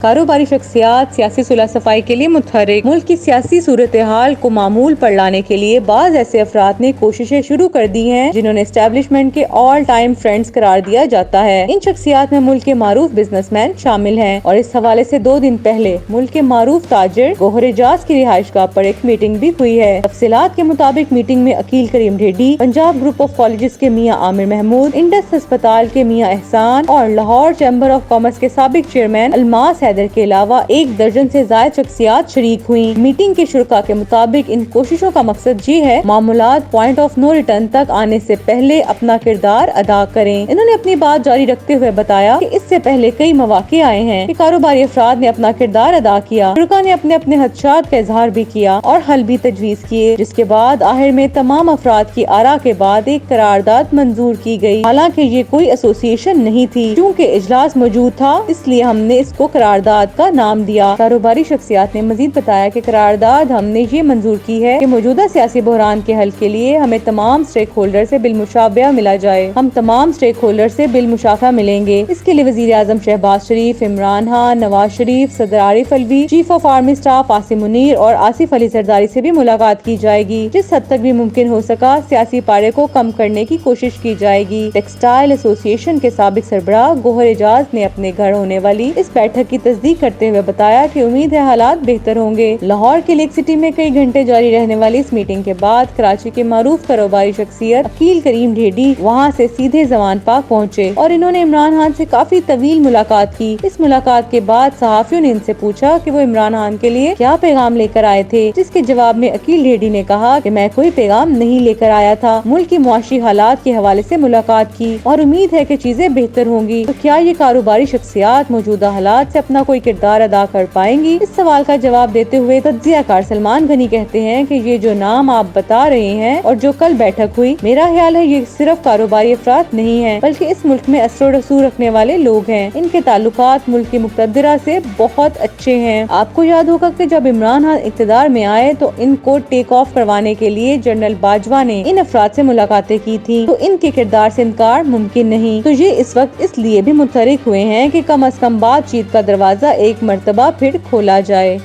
کاروباری شخصیات سیاسی صلح صفائی کے لیے متحرک۔ ملک کی سیاسی صورتحال کو معمول پر لانے کے لیے بعض ایسے افراد نے کوششیں شروع کر دی ہیں جنہوں نے اسٹیبلشمنٹ کے آل ٹائم فرینڈز قرار دیا جاتا ہے۔ ان شخصیات میں ملک کے معروف بزنس مین شامل ہیں اور اس حوالے سے 2 دن پہلے ملک کے معروف تاجر گوہر اعجاز کی رہائش گاہ پر ایک میٹنگ بھی ہوئی ہے۔ تفصیلات کے مطابق میٹنگ میں عقیل کریم Dhedi, Punjab group of colleges کے میاں عامر محمود، انڈس ہسپتال کے میاں احسان اور لاہور چیمبر آف کامرس کے سابق چیئرمین الماس حیدر کے علاوہ 1 درجن سے زائد شخصیات شریک ہوئیں۔ میٹنگ کے شرکاء کے مطابق ان کوششوں کا مقصد یہ ہے معاملات پوائنٹ آف نو ریٹرن تک آنے سے پہلے اپنا کردار ادا کریں۔ انہوں نے اپنی بات جاری رکھتے ہوئے بتایا کہ اس سے پہلے کئی مواقع آئے ہیں کہ کاروباری افراد نے اپنا کردار ادا کیا، شرکاء نے اپنے خدشات کا اظہار بھی کیا اور حل بھی تجویز کیے، جس کے بعد آخر میں تمام افراد کی آراء کے بعد ایک قرارداد منظور کی گئی۔ حالانکہ یہ کوئی ایسوسی ایشن نہیں تھی، چونکہ اجلاس موجود تھا اس لیے ہم نے اس کو قرارداد کا نام دیا۔ کاروباری شخصیات نے مزید بتایا کہ قرارداد ہم نے یہ منظور کی ہے کہ موجودہ سیاسی بحران کے حل کے لیے ہمیں تمام اسٹیک ہولڈر سے بالمشافہہ ملا جائے۔ ہم تمام اسٹیک ہولڈر سے بالمشافہہ ملیں گے۔ اس کے لیے وزیر اعظم شہباز شریف، عمران خان، نواز شریف، صدر Arif Alvi, chief of army staff Asim Munir اور آصف علی زرداری سے بھی ملاقات کی جائے گی۔ جس حد تک بھی ممکن ہو سکا سیاسی پارے کو کم کرنے کی کوشش کی جائے گی۔ ٹیکسٹائل ایسوسی ایشن کے سابق سربراہ گوہر اعجاز نے اپنے گھر ہونے والی اس بیٹھک کی تصدیق کرتے ہوئے بتایا کہ امید ہے حالات بہتر ہوں گے۔ لاہور کے لیک سٹی میں کئی گھنٹے جاری رہنے والی اس میٹنگ کے بعد کراچی کے معروف کاروباری شخصیت عقیل کریم ڈھیڈی وہاں سے سیدھے زمان پاک پہنچے اور انہوں نے عمران خان سے کافی طویل ملاقات کی۔ اس ملاقات کے بعد صحافیوں نے ان سے پوچھا کہ وہ عمران خان کے لیے کیا پیغام لے کر آئے تھے، جس کے جواب میں عقیل ڈھیڈی نے کہا کہ میں کوئی پیغام نہیں لے کر آیا تھا، ملک کی معاشی حالات کے حوالے سے ملاقات کی اور امید ہے کہ چیزیں بہتر ہوں گی۔ تو کیا یہ کاروباری شخصیات موجودہ حالات سے اپنا کوئی کردار ادا کر پائیں گی؟ اس سوال کا جواب دیتے ہوئے تجزیہ کار سلمان غنی کہتے ہیں کہ یہ جو نام آپ بتا رہے ہیں اور جو کل بیٹھک ہوئی، میرا خیال ہے یہ صرف کاروباری افراد نہیں ہیں بلکہ اس ملک میں اثر و رسوخ رکھنے والے لوگ ہیں۔ ان کے تعلقات ملک کی مقتدرہ سے بہت اچھے ہیں۔ آپ کو یاد ہوگا کہ جب عمران خان اقتدار میں آئے تو ان کو ٹیک آف کروانے کے لیے جنرل باجوہ نے ان افراد سے ملاقاتیں کی تھی، تو ان کے کردار سے انکار ممکن نہیں۔ تو یہ اس وقت اس لیے بھی متحرک ہوئے ہیں کہ کم از کم بات چیت کا دروازہ ایک مرتبہ پھر کھولا جائے۔